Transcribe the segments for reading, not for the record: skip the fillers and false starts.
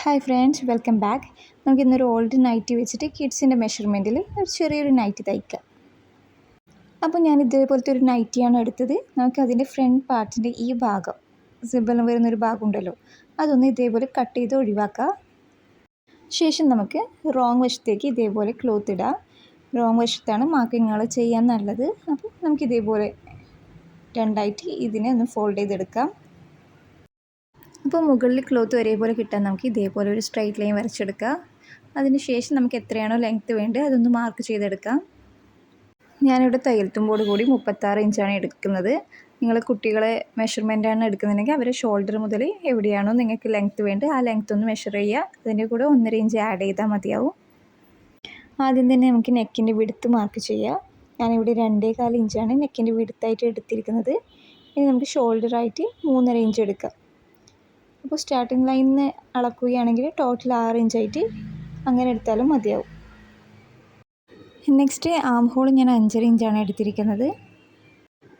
Hi friends, welcome back. നമുക്ക് ഇന്നൊരു old nightie വെച്ചിട്ട് കിഡ്സിൻ്റെ മെഷർമെൻറ്റിൽ ഒരു ചെറിയൊരു നൈറ്റി തയ്ക്കാം. അപ്പോൾ ഞാൻ ഇതേപോലത്തെ ഒരു നൈറ്റിയാണ് എടുത്തത്. നമുക്ക് അതിൻ്റെ ഫ്രണ്ട് പാർട്ടിൻ്റെ ഈ ഭാഗം സിബെല്ലാം വരുന്നൊരു ഭാഗം ഉണ്ടല്ലോ, അതൊന്ന് ഇതേപോലെ കട്ട് ചെയ്ത് ഒഴിവാക്കാം. ശേഷം നമുക്ക് റോങ് വശത്തേക്ക് ഇതേപോലെ ക്ലോത്ത് ഇടാം. റോങ് വശത്താണ് മാർക്കിങ്ങുകൾ ചെയ്യാൻ നല്ലത്. അപ്പോൾ നമുക്ക് ഇതേപോലെ രണ്ടായിട്ട് ഇതിനെ ഒന്ന് ഫോൾഡ് ചെയ്തെടുക്കാം. അപ്പോൾ മുകളിൽ ക്ലോത്ത് ഒരേപോലെ കിട്ടാൻ നമുക്ക് ഇതേപോലെ ഒരു സ്ട്രൈറ്റ് ലൈൻ വരച്ചെടുക്കുക. അതിന് ശേഷം നമുക്ക് എത്രയാണോ ലെങ്ത്ത് വേണ്ടത് അതൊന്ന് മാർക്ക് ചെയ്തെടുക്കാം. ഞാനിവിടെ തയ്യൽ തുമ്പോട് കൂടി 36 ഇഞ്ചാണ് എടുക്കുന്നത്. നിങ്ങൾ കുട്ടികളെ മെഷർമെൻറ്റാണ് എടുക്കുന്നുണ്ടെങ്കിൽ അവരെ ഷോൾഡർ മുതൽ എവിടെയാണോ നിങ്ങൾക്ക് ലെങ്ത്ത് വേണ്ടത് ആ ലെങ്ത്ത് ഒന്ന് മെഷർ ചെയ്യുക. അതിൻ്റെ കൂടെ 1.5 ഇഞ്ച് ആഡ് ചെയ്താൽ മതിയാവും. ആദ്യം തന്നെ നമുക്ക് നെക്കിൻ്റെ വിഡ്ത്ത് മാർക്ക് ചെയ്യുക. ഞാനിവിടെ 2.25 ഇഞ്ചാണ് നെക്കിൻ്റെ വിഡ്ത്തായിട്ട് എടുത്തിരിക്കുന്നത്. ഇനി നമുക്ക് ഷോൾഡറായിട്ട് 3.5 ഇഞ്ച് എടുക്കാം. അപ്പോൾ സ്റ്റാർട്ടിങ് ലൈനിൽ നിന്ന് അളക്കുകയാണെങ്കിൽ ടോട്ടൽ 6 ഇഞ്ചായിട്ട് അങ്ങനെ എടുത്താലും മതിയാവും. നെക്സ്റ്റ് ആം ഹോൾ ഞാൻ 5.5 ഇഞ്ചാണ് എടുത്തിരിക്കുന്നത്.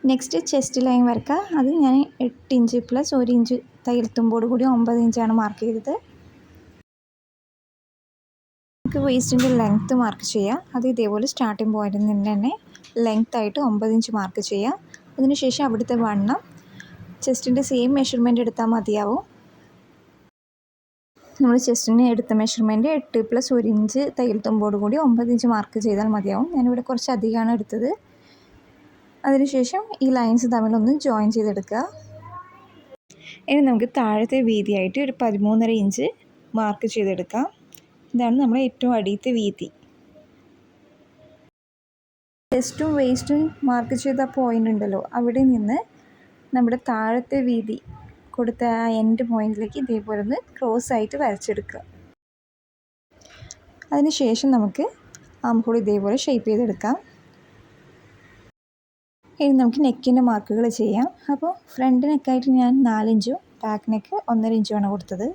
നെക്സ്റ്റ് ചെസ്റ്റ് ലൈൻ വരക്കുക. അത് ഞാൻ 8 ഇഞ്ച് പ്ലസ് 1 ഇഞ്ച് തയ്യൽ തുമ്പോട് കൂടി 9 ഇഞ്ചാണ് മാർക്ക് ചെയ്തത്. നമുക്ക് വേസ്റ്റിൻ്റെ ലെങ്ത്ത് മാർക്ക് ചെയ്യാം. അത് ഇതേപോലെ സ്റ്റാർട്ടിങ് പോയിന്റിൽ നിന്ന് തന്നെ ലെങ്ത്തായിട്ട് 9 ഇഞ്ച് മാർക്ക് ചെയ്യാം. അതിനുശേഷം അവിടുത്തെ വണ്ണം ചെസ്റ്റിൻ്റെ സെയിം മെഷർമെൻറ്റ് എടുത്താൽ മതിയാവും. നമ്മൾ ചെസ്റ്റിന് എടുത്ത മെഷർമെൻറ്റ് 8 പ്ലസ് 1 ഇഞ്ച് തയ്യൽ തുമ്പോട് കൂടി 9 ഇഞ്ച് മാർക്ക് ചെയ്താൽ മതിയാവും. ഞാനിവിടെ കുറച്ച് അധികമാണ് എടുത്തത്. അതിനുശേഷം ഈ ലൈൻസ് തമ്മിലൊന്ന് ജോയിൻ ചെയ്തെടുക്കുക. ഇനി നമുക്ക് താഴത്തെ വീതിയായിട്ട് ഒരു 13.5 ഇഞ്ച് മാർക്ക് ചെയ്തെടുക്കാം. ഇതാണ് നമ്മുടെ ഏറ്റവും അടിയത്തെ വീതി. ചെസ്റ്റും വേസ്റ്റും മാർക്ക് ചെയ്ത പോയിൻ്റ് ഉണ്ടല്ലോ, അവിടെ നിന്ന് നമ്മുടെ താഴത്തെ വീതി കൊടുത്ത ആ എൻഡ് പോയിന്റിലേക്ക് ഇതേപോലെ ഒന്ന് ക്രോസ് ആയിട്ട് വരച്ചെടുക്കുക. അതിനുശേഷം നമുക്ക് ആം ഹോൾ ഇതേപോലെ ഷേപ്പ് ചെയ്തെടുക്കാം. ഇനി നമുക്ക് നെക്കിൻ്റെ മാർക്കുകൾ ചെയ്യാം. അപ്പോൾ ഫ്രണ്ട് നെക്കായിട്ട് ഞാൻ 4 ഇഞ്ചും ബാക്ക് നെക്ക് 1.5 ഇഞ്ചുമാണ് കൊടുത്തത്.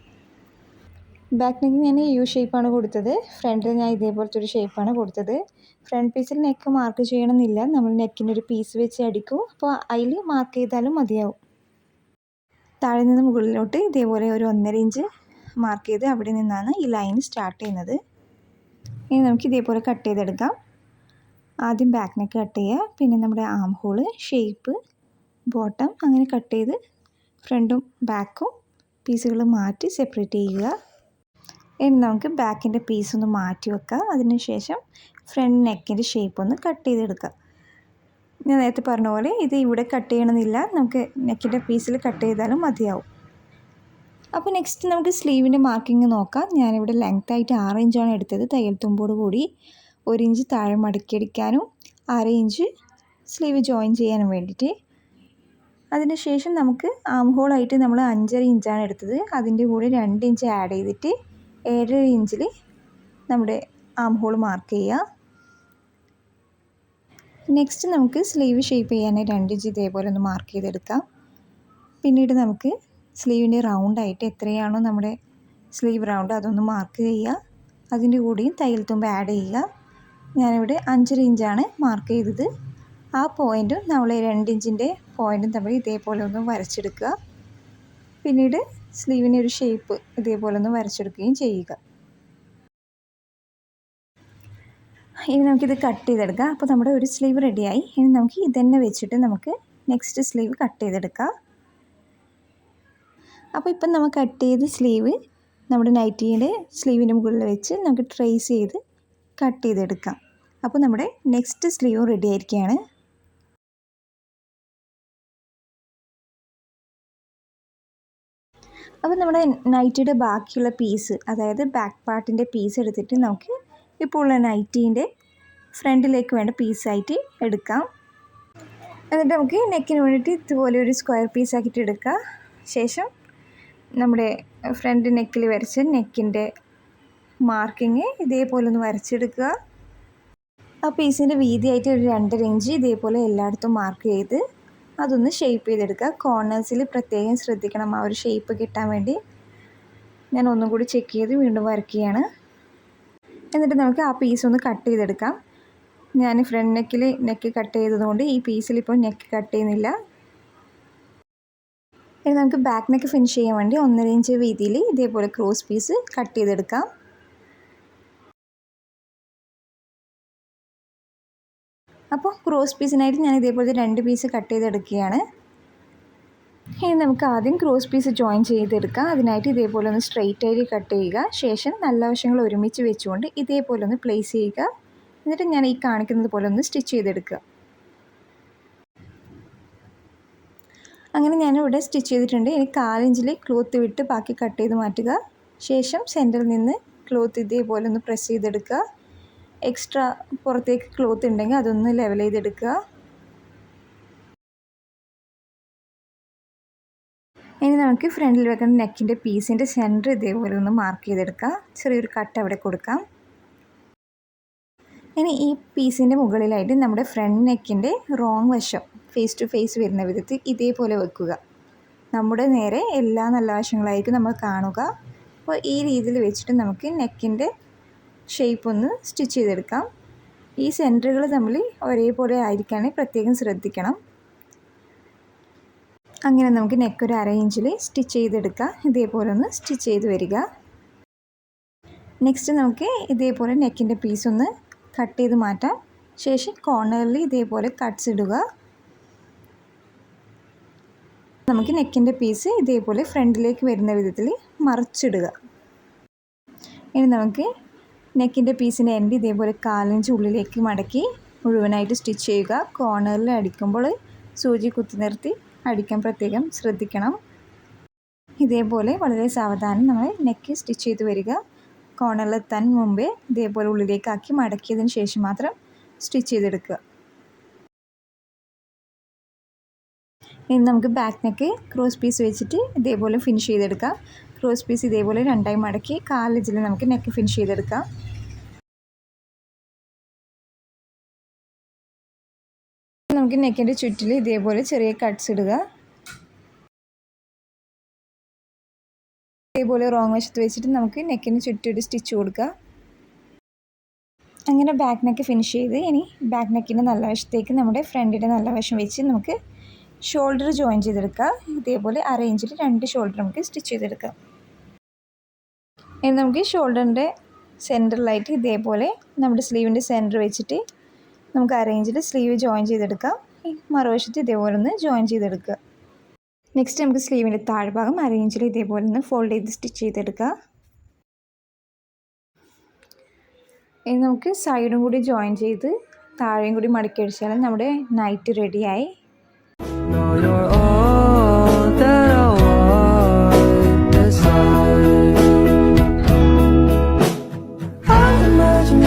ബാക്ക് നെക്ക് ഞാൻ യു ഷേപ്പാണ് കൊടുത്തത്. ഫ്രണ്ടിൽ ഞാൻ ഇതേപോലത്തെ ഒരു ഷേപ്പാണ് കൊടുത്തത്. ഫ്രണ്ട് പീസിൽ നെക്ക് മാർക്ക് ചെയ്യണമെന്നില്ല, നമ്മൾ നെക്കിൻ്റെ ഒരു പീസ് വെച്ച് അടിക്കും. അപ്പോൾ അതിൽ മാർക്ക് ചെയ്താലും മതിയാവും. താഴെ നിന്ന് മുകളിലോട്ട് ഇതേപോലെ ഒരു 1.5 ഇഞ്ച് മാർക്ക് ചെയ്ത് അവിടെ നിന്നാണ് ഈ ലൈൻ സ്റ്റാർട്ട് ചെയ്യുന്നത്. ഇനി നമുക്ക് ഇതേപോലെ കട്ട് ചെയ്തെടുക്കാം. ആദ്യം ബാക്ക് നെക്ക് കട്ട് ചെയ്യുക, പിന്നെ നമ്മുടെ ആം ഹോള്, ഷേപ്പ്, ബോട്ടം അങ്ങനെ കട്ട് ചെയ്ത് ഫ്രണ്ടും ബാക്കും പീസുകൾ മാറ്റി സെപ്പറേറ്റ് ചെയ്യുക. ഇനി നമുക്ക് ബാക്കിൻ്റെ പീസ് ഒന്ന് മാറ്റി വെക്കുക. അതിനുശേഷം ഫ്രണ്ട് നെക്കിൻ്റെ ഷേപ്പ് ഒന്ന് കട്ട് ചെയ്തെടുക്കുക. ഞാൻ നേരത്തെ പറഞ്ഞ പോലെ ഇത് ഇവിടെ കട്ട് ചെയ്യണമെന്നില്ല, നമുക്ക് നെക്കിൻ്റെ പീസിൽ കട്ട് ചെയ്താലും മതിയാവും. അപ്പോൾ നെക്സ്റ്റ് നമുക്ക് സ്ലീവിൻ്റെ മാർക്കിങ് നോക്കാം. ഞാനിവിടെ ലെങ്ത്തായിട്ട് 6 ഇഞ്ചാണ് എടുത്തത്. തയ്യൽ തുമ്പോട് കൂടി 1 ഇഞ്ച് താഴെ മടക്കിയടിക്കാനും 1/2 ഇഞ്ച് സ്ലീവ് ജോയിൻ ചെയ്യാനും വേണ്ടിയിട്ട്. അതിനുശേഷം നമുക്ക് ആം ഹോളായിട്ട് നമ്മൾ 5.5 ഇഞ്ചാണ് എടുത്തത്. അതിൻ്റെ കൂടെ 2 ഇഞ്ച് ആഡ് ചെയ്തിട്ട് 7.5 ഇഞ്ചിൽ നമ്മുടെ ആം ഹോൾ മാർക്ക് ചെയ്യുക. നെക്സ്റ്റ് നമുക്ക് സ്ലീവ് ഷേപ്പ് ചെയ്യാൻ 2 ഇഞ്ച് ഇതേപോലെ ഒന്ന് മാർക്ക് ചെയ്തെടുക്കാം. പിന്നീട് നമുക്ക് സ്ലീവിൻ്റെ റൗണ്ടായിട്ട് എത്രയാണോ നമ്മുടെ സ്ലീവ് റൗണ്ട് അതൊന്ന് മാർക്ക് ചെയ്യുക. അതിൻ്റെ കൂടെയും തയ്യൽ തുമ്പ് ആഡ് ചെയ്യുക. ഞാനിവിടെ 5.5 ഇഞ്ചാണ് മാർക്ക് ചെയ്തത്. ആ പോയിൻറ്റും നമ്മൾ 2 ഇഞ്ചിൻ്റെ പോയിൻറ്റും തമ്മിൽ ഇതേപോലെ ഒന്ന് വരച്ചെടുക്കുക. പിന്നീട് സ്ലീവിൻ്റെ ഒരു ഷേപ്പ് ഇതേപോലെ ഒന്ന് വരച്ചെടുക്കുകയും ചെയ്യുക. ഇനി നമുക്കിത് കട്ട് ചെയ്തെടുക്കാം. അപ്പോൾ നമ്മുടെ ഒരു സ്ലീവ് റെഡിയായി. ഇനി നമുക്ക് ഇതന്നെ വെച്ചിട്ട് നമുക്ക് നെക്സ്റ്റ് സ്ലീവ് കട്ട് ചെയ്തെടുക്കാം. അപ്പോൾ ഇപ്പം നമ്മൾ കട്ട് ചെയ്ത് സ്ലീവ് നമ്മുടെ നൈറ്റീൻ്റെ സ്ലീവിൻ്റെ മുകളിൽ വെച്ച് നമുക്ക് ട്രേസ് ചെയ്ത് കട്ട് ചെയ്തെടുക്കാം. അപ്പോൾ നമ്മുടെ നെക്സ്റ്റ് സ്ലീവ് റെഡി ആയിരിക്കുകയാണ്. അപ്പോൾ നമ്മുടെ നൈറ്റിയുടെ ബാക്കിയുള്ള പീസ്, അതായത് ബാക്ക് പാർട്ടിൻ്റെ പീസ് എടുത്തിട്ട് നമുക്ക് ഇപ്പോൾ ഉള്ള നൈറ്റീൻ്റെ ഫ്രണ്ടിലേക്ക് വേണ്ട പീസായിട്ട് എടുക്കാം. എന്നിട്ട് നമുക്ക് നെക്കിന് വേണ്ടിയിട്ട് ഇതുപോലെ ഒരു സ്ക്വയർ പീസാക്കിയിട്ട് എടുക്കുക. ശേഷം നമ്മുടെ ഫ്രണ്ട് നെക്കിൽ വരച്ച് നെക്കിൻ്റെ മാർക്കിങ് ഇതേപോലെ ഒന്ന് വരച്ചെടുക്കുക. ആ പീസിൻ്റെ വീതിയായിട്ട് ഒരു 2.5 ഇഞ്ച് ഇതേപോലെ എല്ലായിടത്തും മാർക്ക് ചെയ്ത് അതൊന്ന് ഷേപ്പ് ചെയ്തെടുക്കുക. കോർണേഴ്സിൽ പ്രത്യേകം ശ്രദ്ധിക്കണം, ആ ഒരു ഷേപ്പ് കിട്ടാൻ വേണ്ടി. ഞാൻ ഒന്നും കൂടി ചെക്ക് ചെയ്ത് വീണ്ടും വരയ്ക്കുകയാണ്. എന്നിട്ട് നമുക്ക് ആ പീസ് ഒന്ന് കട്ട് ചെയ്തെടുക്കാം. ഞാൻ ഫ്രണ്ട് നെക്കിൽ നെക്ക് കട്ട് ചെയ്തതുകൊണ്ട് ഈ പീസിൽ ഇപ്പോൾ നെക്ക് കട്ട് ചെയ്യുന്നില്ല. ഇനി നമുക്ക് ബാക്ക് നെക്ക് ഫിനിഷ് ചെയ്യാൻ വേണ്ടി 1.5 ഇഞ്ച് വീതിയിൽ ഇതേപോലെ ക്രോസ് പീസ് കട്ട് ചെയ്തെടുക്കാം. അപ്പോൾ ക്രോസ് പീസിനായിട്ട് ഞാൻ ഇതേപോലെ 2 പീസ് കട്ട് ചെയ്തെടുക്കുകയാണ്. ഇനി നമുക്ക് ആദ്യം ക്രോസ് പീസ് ജോയിൻ ചെയ്തെടുക്കാം. അതിനായിട്ട് ഇതേപോലെ ഒന്ന് സ്ട്രെയിറ്റ് ആയിട്ട് കട്ട് ചെയ്യുക. ശേഷം നല്ല വശങ്ങൾ ഒരുമിച്ച് വെച്ചുകൊണ്ട് ഇതേപോലെ ഒന്ന് പ്ലേസ് ചെയ്യുക. എന്നിട്ട് ഞാൻ ഈ കാണിക്കുന്നത് പോലെ ഒന്ന് സ്റ്റിച്ച് ചെയ്തെടുക്കുക. അങ്ങനെ ഞാനിവിടെ സ്റ്റിച്ച് ചെയ്തിട്ടുണ്ട്. ഇനി 1/4 ഇഞ്ചിൽ ക്ലോത്ത് വിട്ട് ബാക്കി കട്ട് ചെയ്ത് മാറ്റുക. ശേഷം സെൻറ്ററിൽ നിന്ന് ക്ലോത്ത് ഇതേപോലെ ഒന്ന് പ്രസ് ചെയ്തെടുക്കുക. എക്സ്ട്രാ പുറത്തേക്ക് ക്ലോത്ത് ഉണ്ടെങ്കിൽ അതൊന്ന് ലെവൽ ചെയ്തെടുക്കുക. ഇനി നമുക്ക് ഫ്രണ്ടിൽ വെക്കുന്ന നെക്കിൻ്റെ പീസിൻ്റെ സെൻറ്റർ ഇതേപോലെ ഒന്ന് മാർക്ക് ചെയ്തെടുക്കുക. ചെറിയൊരു കട്ട് അവിടെ കൊടുക്കാം. ഇനി ഈ പീസിൻ്റെ മുകളിലായിട്ട് നമ്മുടെ ഫ്രണ്ട് നെക്കിൻ്റെ റോങ് വശം ഫേസ് ടു ഫേസ് വരുന്ന വിധത്തിൽ ഇതേപോലെ വെക്കുക. നമ്മുടെ നേരെ എല്ലാ നല്ല വശങ്ങളായിരിക്കും നമ്മൾ കാണുക. അപ്പോൾ ഈ രീതിയിൽ വെച്ചിട്ട് നമുക്ക് നെക്കിൻ്റെ ഷേപ്പ് ഒന്ന് സ്റ്റിച്ച് ചെയ്തെടുക്കാം. ഈ സെൻറ്ററുകൾ തമ്മിൽ ഒരേപോലെ ആയിരിക്കാൻ പ്രത്യേകം ശ്രദ്ധിക്കണം. അങ്ങനെ നമുക്ക് നെക്ക് ഒരു 1/2 ഇഞ്ചിൽ സ്റ്റിച്ച് ചെയ്തെടുക്കാം. ഇതേപോലെ ഒന്ന് സ്റ്റിച്ച് ചെയ്ത് വരിക. നെക്സ്റ്റ് നമുക്ക് ഇതേപോലെ നെക്കിൻ്റെ പീസ് ഒന്ന് കട്ട് ചെയ്ത് മാറ്റാം. ശേഷം കോർണറിൽ ഇതേപോലെ കട്ട്സ് ഇടുക. നമുക്ക് നെക്കിൻ്റെ പീസ് ഇതേപോലെ ഫ്രണ്ടിലേക്ക് വരുന്ന വിധത്തിൽ മറിച്ചിടുക. ഇനി നമുക്ക് നെക്കിൻ്റെ പീസിൻ്റെ എൻഡ് ഇതേപോലെ 1/4 ഇഞ്ച് ഉള്ളിലേക്ക് മടക്കി മുഴുവനായിട്ട് സ്റ്റിച്ച് ചെയ്യുക. കോർണറിൽ അടിക്കുമ്പോൾ സൂചി കുത്തി നിർത്തി അടിക്കാൻ പ്രത്യേകം ശ്രദ്ധിക്കണം. ഇതേപോലെ വളരെ സാവധാനം നമ്മൾ നെക്ക് സ്റ്റിച്ച് ചെയ്ത് വരിക. കോർണറിലെത്താൻ മുമ്പേ ഇതേപോലെ ഉള്ളിലേക്കാക്കി മടക്കിയതിന് ശേഷം മാത്രം സ്റ്റിച്ച് ചെയ്തെടുക്കുക. ഇനി നമുക്ക് ബാക്ക് നെക്ക് ക്രോസ് പീസ് വെച്ചിട്ട് ഇതേപോലെ ഫിനിഷ് ചെയ്തെടുക്കാം. ക്രോസ് പീസ് ഇതേപോലെ 2ആയി മടക്കി 1/4 ഇഞ്ചിൽ നമുക്ക് നെക്ക് ഫിനിഷ് ചെയ്തെടുക്കാം. നമുക്ക് നെക്കിൻ്റെ ചുറ്റിൽ ഇതേപോലെ ചെറിയ കട്ട്സ് ഇടുക. ഇതേപോലെ റോങ് വശത്ത് വെച്ചിട്ട് നമുക്ക് നെക്കിന് ചുറ്റൊരു സ്റ്റിച്ച് കൊടുക്കുക. അങ്ങനെ ബാക്ക് നെക്ക് ഫിനിഷ് ചെയ്ത് ഇനി ബാക്ക് നെക്കിൻ്റെ നല്ല വശത്തേക്ക് നമ്മുടെ ഫ്രണ്ടിൻ്റെ നല്ല വശം വെച്ച് നമുക്ക് ഷോൾഡർ ജോയിൻ ചെയ്തെടുക്കുക. ഇതേപോലെ 1/2 ഇഞ്ചിൽ 2 ഷോൾഡർ നമുക്ക് സ്റ്റിച്ച് ചെയ്തെടുക്കാം. ഇനി നമുക്ക് ഷോൾഡറിൻ്റെ സെൻറ്ററിലായിട്ട് ഇതേപോലെ നമ്മുടെ സ്ലീവിൻ്റെ സെൻറ്റർ വെച്ചിട്ട് നമുക്ക് 1/2 ഇഞ്ചിൽ സ്ലീവ് ജോയിൻ ചെയ്തെടുക്കാം. മറുവശത്ത് ഇതേപോലെ ഒന്ന് ജോയിൻ ചെയ്തെടുക്കുക. നെക്സ്റ്റ് നമുക്ക് സ്ലീവിൻ്റെ താഴ്ഭാഗം 1/2 ഇഞ്ചിൽ ഇതേപോലെ ഒന്ന് ഫോൾഡ് ചെയ്ത് സ്റ്റിച്ച് ചെയ്തെടുക്കുക. ഇനി നമുക്ക് സൈഡും കൂടി ജോയിൻ ചെയ്ത് താഴെയും കൂടി മടക്കി അടിച്ചാൽ നമ്മുടെ നൈറ്റ് റെഡിയായി. I imagine